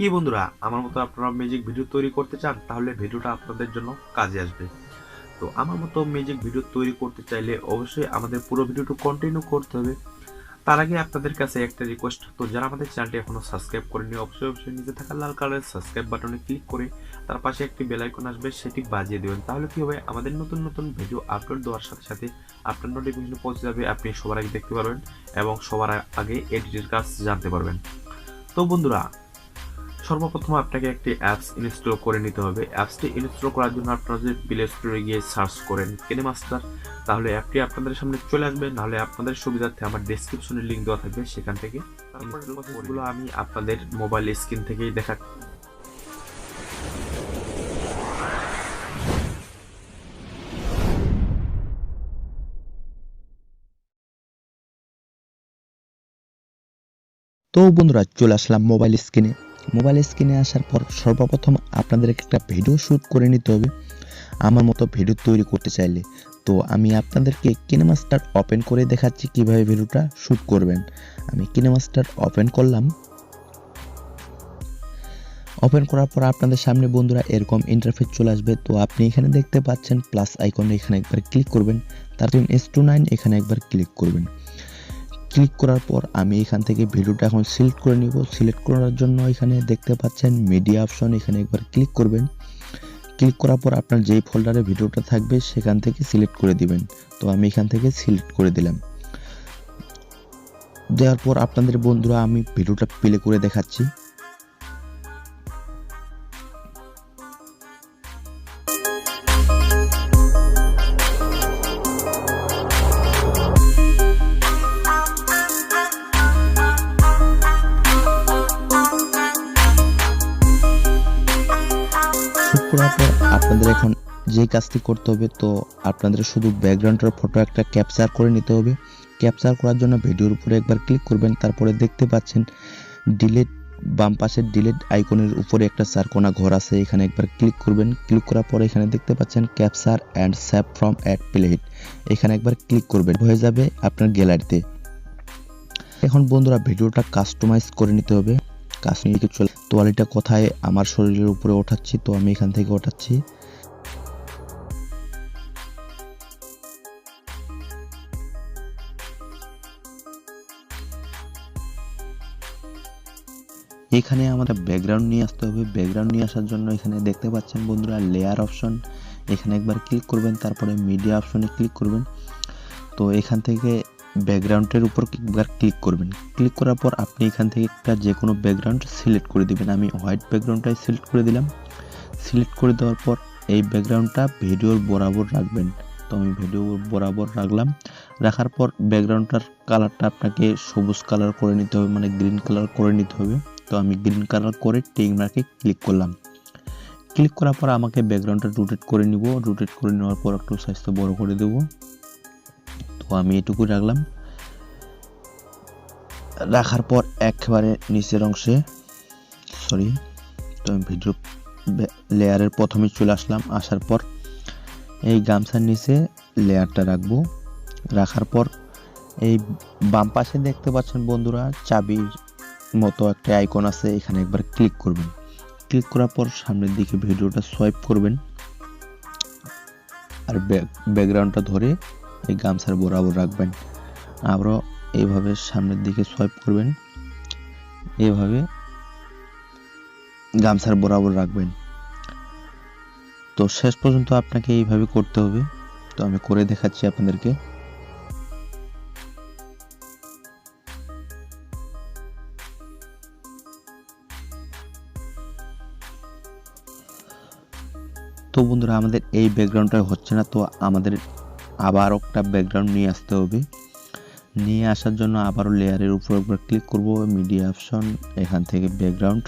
কি বন্ধুরা, আমার মতো আপনারা মিউজিক ভিডিও তৈরি করতে চান? তাহলে ভিডিওটা আপনাদের জন্য কাজে আসবে। তো আমার মতো মিউজিক ভিডিও তৈরি করতে চাইলে অবশ্যই আমাদের পুরো ভিডিওটা কন্টিনিউ করতে হবে। তার আগে আপনাদের কাছে একটা রিকোয়েস্ট, তো যারা আমাদের চ্যানেলটি এখনো সাবস্ক্রাইব করেনি অবশ্যই নিচে থাকা লাল কালারের সাবস্ক্রাইব বাটনে ক্লিক করে তার পাশে একটি বেল আইকন আসবে, সেটি বাজিয়ে দেবেন। তাহলে কি হবে, আমাদের নতুন নতুন ভিডিও আপলোড দেওয়ার সাথে সাথে আপনার নোটিফিকেশন পৌঁছে যাবে, আপনি সবার আগে দেখতে পারবেন এবং সবার আগে এডিটের কাজ জানতে পারবেন। তো বন্ধুরা, সর্বপ্রথম আপনাকে একটি অ্যাপস ইনস্টল করে নিতে হবে। অ্যাপসটি ইনস্টল করার জন্য আপনারা যদি প্লে স্টোরে গিয়ে সার্চ করেন কিনেমাস্টার, তাহলে অ্যাপটি আপনাদের সামনে চলে আসবে। নাহলে আপনাদের সুবিধার্থে আমার ডেসক্রিপশনে লিঙ্ক দেওয়া থাকবে, সেখান থেকে তারপরে আমি আপনাদের মোবাইল স্ক্রিন থেকেই দেখা। তো বন্ধুরা, চলে আসলাম মোবাইল স্ক্রিনে আসার পর সর্বপ্রথম আপনাদেরকে একটা ভিডিও শ্যুট করে নিতে হবে আমার মতো ভিডিও তৈরি করতে চাইলে। তো আমি আপনাদেরকে কিনেমাস্টার ওপেন করে দেখাচ্ছি কিভাবে ভিডিওটা শ্যুট করবেন। আমি কিনেমাস্টার ওপেন করলাম। ওপেন করার পর আপনাদের সামনে বন্ধুরা এরকম ইন্টারফেস চলে আসবে। তো আপনি এখানে দেখতে পাচ্ছেন প্লাস আইকনে, এখানে একবার ক্লিক করবেন। তারপর S29 এখানে একবার ক্লিক করবেন। ক্লিক করার পর আমি এখান থেকে ভিডিওটা এখন সিলেক্ট করে নিব। সিলেক্ট করার জন্য এখানে দেখতে পাচ্ছেন মিডিয়া অপশন, এখানে একবার ক্লিক করবেন। ক্লিক করার পর আপনার যেই ফোল্ডারে ভিডিওটা থাকবে সেখান থেকে সিলেক্ট করে দিবেন। তো আমি এখান থেকে সিলেক্ট করে দিলাম। দেওয়ার পর আপনাদের বন্ধুরা আমি ভিডিওটা প্লে করে দেখাচ্ছি। শুট করার পর আপনাদের এখন যে কাজটি করতে হবে, তো আপনাদের শুধু ব্যাকগ্রাউন্ডের ফটো একটা ক্যাপচার করে নিতে হবে। ক্যাপচার করার জন্য ভিডিওর উপরে একবার ক্লিক করবেন। তারপরে দেখতে পাচ্ছেন ডিলিট, বাম পাশের ডিলিট আইকনের উপরে একটা চারকোনা ঘর আছে, এখানে একবার ক্লিক করবেন। ক্লিক করার পরে এখানে দেখতে পাচ্ছেন capture and save from ad plate, এখানে একবার ক্লিক করবেন, হয়ে যাবে আপনার গ্যালারিতে। এখন বন্ধুরা ভিডিওটা কাস্টমাইজ করে নিতে হবে। কাশ্মীরকে চলে তোয়ালিটা কোথায় আমার শরীরের উপরে ওঠাচ্ছি, তো আমি এখান থেকে ওঠাচ্ছি। এখানে আমাদের ব্যাকগ্রাউন্ড নিয়ে আসতে হবে। ব্যাকগ্রাউন্ড নিয়ে আসার জন্য এখানে দেখতে পাচ্ছেন বন্ধুরা লেয়ার অপশন, এখানে একবার ক্লিক করবেন। তারপরে মিডিয়া অপশনে ক্লিক করবেন। তো এখান থেকে ব্যাকগ্রাউন্ডের উপর একবার ক্লিক করবেন। ক্লিক করার পর আপনি এখান থেকে একটা যে কোনো ব্যাকগ্রাউন্ড সিলেক্ট করে দিবেন। আমি হোয়াইট ব্যাকগ্রাউন্ডটাই সিলেক্ট করে দিলাম। সিলেক্ট করে দেওয়ার পর এই ব্যাকগ্রাউন্ডটা ভিডিওর বরাবর রাখবেন। তো আমি ভিডিও বরাবর রাখলাম। রাখার পর ব্যাকগ্রাউন্ডটার কালারটা আপনাকে সবুজ কালার করে নিতে হবে, মানে গ্রিন কালার করে নিতে হবে। তো আমি গ্রিন কালার করে টিক মার্কে ক্লিক করলাম। ক্লিক করার পর আমাকে ব্যাকগ্রাউন্ডটা রোটেট করে নিব। রোটেট করে নেওয়ার পর একটু সাইজটা বড় করে দেব। তো আমি এটুকু রাখলাম। রাখার পর একেবারে নিচের অংশে তো আমি ভিডিও লেয়ারের প্রথমে চলে আসলাম। আসার পর এই গামছার নিচে লেয়ারটা রাখবো। রাখার পর এই বাম পাশে দেখতে পাচ্ছেন বন্ধুরা চাবির মতো একটা আইকন আছে, এখানে একবার ক্লিক করবেন। ক্লিক করার পর সামনের দিকে ভিডিওটা সোয়াইপ করবেন আর ব্যাকগ্রাউন্ডটা ধরে এই গামছার বরাবর রাখবেন। আবারও এইভাবে সামনের দিকে সোয়াইপ করবেন, এইভাবে গামছার বরাবর রাখবেন। তো শেষ পর্যন্ত আপনাকে এইভাবে করতে হবে। তো আমি করে দেখাচ্ছি আপনাদেরকে। তো বন্ধুরা আমাদের এই ব্যাকগ্রাউন্ডটা হচ্ছে না, তো আমাদের আবার একটা ব্যাকগ্রাউন্ড নিয়ে আসতে হবে। নিয়ে আসার জন্য আবারও লেয়ারের উপর একবার ক্লিক করব, মিডিয়া অপশন, এখান থেকে ব্যাকগ্রাউন্ড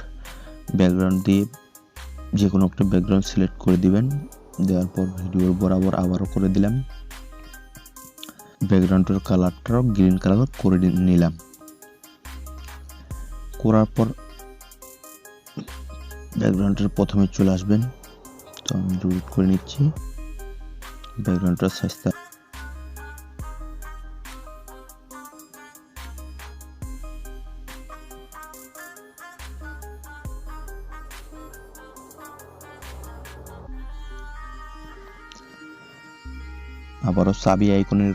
দিয়ে যে কোনো একটা ব্যাকগ্রাউন্ড সিলেক্ট করে দিবেন। দেওয়ার পর ভিডিওর বরাবর আবারও করে দিলাম। ব্যাকগ্রাউন্ডের কালারটাও গ্রিন কালার করে নিলাম। করার পর ব্যাকগ্রাউন্ডের প্রথমে চলে আসবেন। তো আমি রোটেট করে নিচ্ছি ব্যাকগ্রাউন্ডটার সাইজটা। আবারও চাবি আইকনের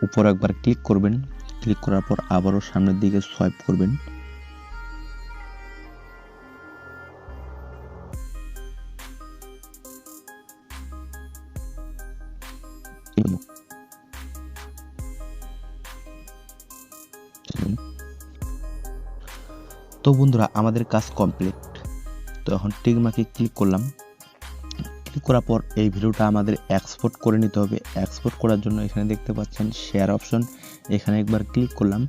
উপর একবার ক্লিক করবেন। ক্লিক করার পর আবারও সামনের দিকে সোয়াইপ করবেন। তো বন্ধুরা আমাদের কাজ কমপ্লিট। তো এখন টিক মার্কে ক্লিক করলাম। ক্লিক করার পর এই ভিডিওটা আমাদের এক্সপোর্ট করে নিতে হবে। এক্সপোর্ট করার জন্য এখানে দেখতে পাচ্ছেন শেয়ার অপশন, এখানে একবার ক্লিক করলাম।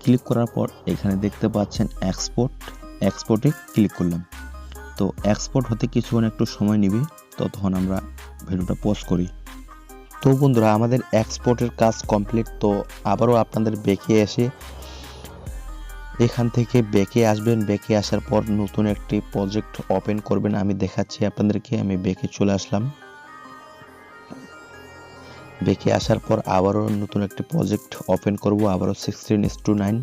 ক্লিক করার পর এখানে দেখতে পাচ্ছেন এক্সপোর্টে ক্লিক করলাম। তো এক্সপোর্ট হতে কিছুক্ষণ একটু সময় নেবে, ততক্ষণ আমরা ভিডিওটা পজ করি। তো বন্ধুরা আমাদের এক্সপোর্টের কাজ কমপ্লিট। তো আবারও আপনাদের ব্যাকে এসে এখান থেকে ব্যাকে আসবেন। ব্যাকে আসার পর নতুন একটি প্রজেক্ট ওপেন করবেন। আমি দেখাচ্ছি আপনাদেরকে। আমি ব্যাকে চলে আসলাম। ব্যাকে আসার পর আবারও নতুন একটি প্রজেক্ট ওপেন করব, আবারও 16:9।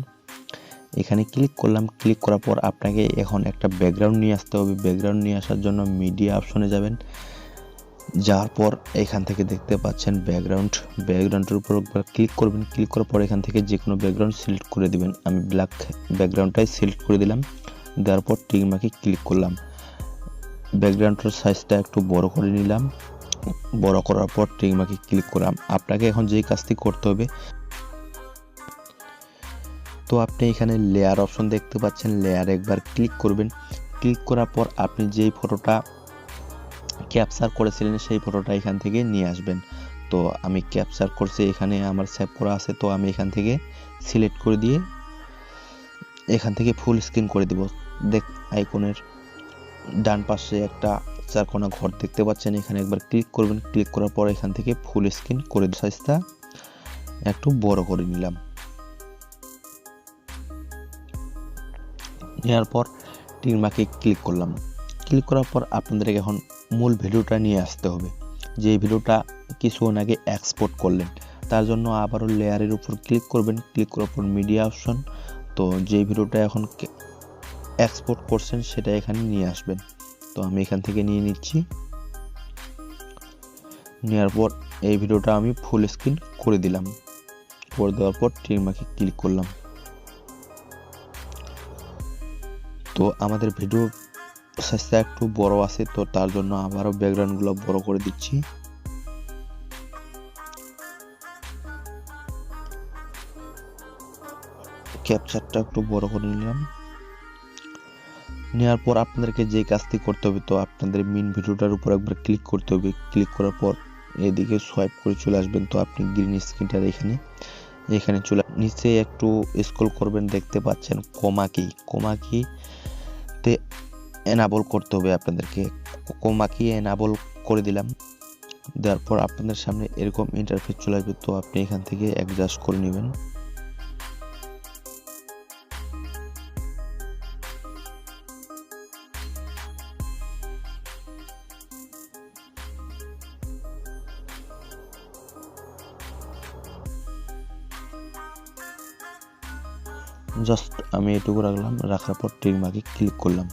এখানে ক্লিক করলাম। ক্লিক করার পর আপনাকে এখন একটা ব্যাকগ্রাউন্ড নিয়ে আসতে হবে। ব্যাকগ্রাউন্ড নিয়ে আসার জন্য মিডিয়া অপশনে যাবেন। যাওয়ার পর এখান থেকে দেখতে পাচ্ছেন ব্যাকগ্রাউন্ডের উপর একবার ক্লিক করবেন। ক্লিক করার পর এখান থেকে যে কোনো ব্যাকগ্রাউন্ড সিলেক্ট করে দিবেন। আমি ব্ল্যাক ব্যাকগ্রাউন্ডটাই সিলেক্ট করে দিলাম। দেওয়ার পর টিক মার্কে ক্লিক করলাম। ব্যাকগ্রাউন্ডের সাইজটা একটু বড় করে নিলাম। বড় করার পর টিক মার্কে ক্লিক করলাম। আপনাকে এখন যেই কাজটি করতে হবে, তো আপনি এখানে লেয়ার অপশন দেখতে পাচ্ছেন, লেয়ার একবার ক্লিক করবেন। ক্লিক করার পর আপনি যেই ফটোটা ক্যাপচার করেছিলেন সেই ফটোটা এখান থেকে নিয়ে আসবেন। তো আমি ক্যাপচার করছি, এখানে আমার সেভ করা আছে। তো আমি এখান থেকে সিলেক্ট করে দিয়ে এখান থেকে ফুল স্ক্রিন করে দিব। আইকনের ডান পাশে একটা চারকোনা ঘর দেখতে পাচ্ছেন, এখানে একবার ক্লিক করবেন। ক্লিক করার পর এখান থেকে ফুল স্ক্রিন করে সাইজটা একটু বড় করে নিলাম। নেওয়ার পর টিক মার্কে ক্লিক করলাম। ক্লিক করার পর আপনাদেরকে এখন মূল ভিডিওটা নিয়ে আসতে হবে, যে ভিডিওটা কিছুক্ষণ আগে এক্সপোর্ট করলেন। তার জন্য আবারও লেয়ারের উপর ক্লিক করবেন। ক্লিক করার পর মিডিয়া অপশন, তো যে ভিডিওটা এখন এক্সপোর্ট করছেন সেটা এখানে নিয়ে আসবেন। তো আমি এখান থেকে নিয়ে নিচ্ছি। নেওয়ার পর এই ভিডিওটা আমি ফুল স্ক্রিন করে দিলাম। করে দেওয়ার পর টিক মার্কে ক্লিক করলাম। তো আমাদের ভিডিওর সাইজটা একটু বড় আছে, তো তার জন্য আবারও ব্যাকগ্রাউন্ডগুলো বড় করে দিচ্ছি। ক্যাপচারটা একটু বড় করে নিলাম। নেওয়ার পর আপনাদেরকে যে কাজটি করতে হবে, তো আপনাদের মেইন ভিডিওটার উপর একবার ক্লিক করতে হবে। ক্লিক করার পর এদিকে সোয়াইপ করে চলে আসবেন। তো আপনি গ্রিন স্ক্রিনটার এখানে চলে নিচে একটু স্ক্রল করবেন, দেখতে পাচ্ছেন কোমা কিতে এনাবল করতে হবে আপনাদেরকে। কোমা কি এনাবল করে দিলাম। দেওয়ার পর আপনাদের সামনে এরকম ইন্টারফেস চলে আসবে। তো আপনি এখান থেকে অ্যাডজাস্ট করে নেবেন। জাস্ট আমি এটুকু রাখলাম। রাখার পর টিক মার্কে ক্লিক করলাম।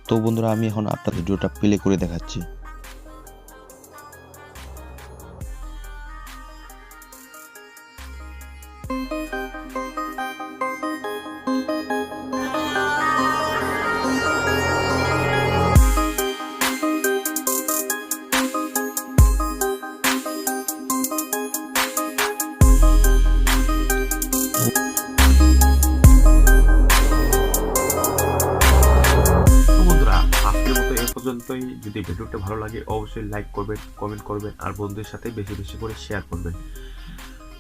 তো বন্ধুরা আমি এখন আপনার ভিডিওটা প্লে করে দেখাচ্ছি। পর্যন্তই। যদি ভিডিওটা ভালো লাগে অবশ্যই লাইক করবেন, কমেন্ট করবেন আর বন্ধুদের সাথে বেশি বেশি করে শেয়ার করবেন।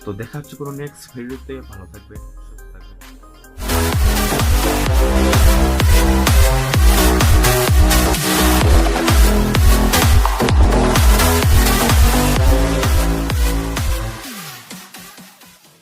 তো দেখা হচ্ছে কোনো নেক্সট ভিডিওতে। ভালো থাকবেন।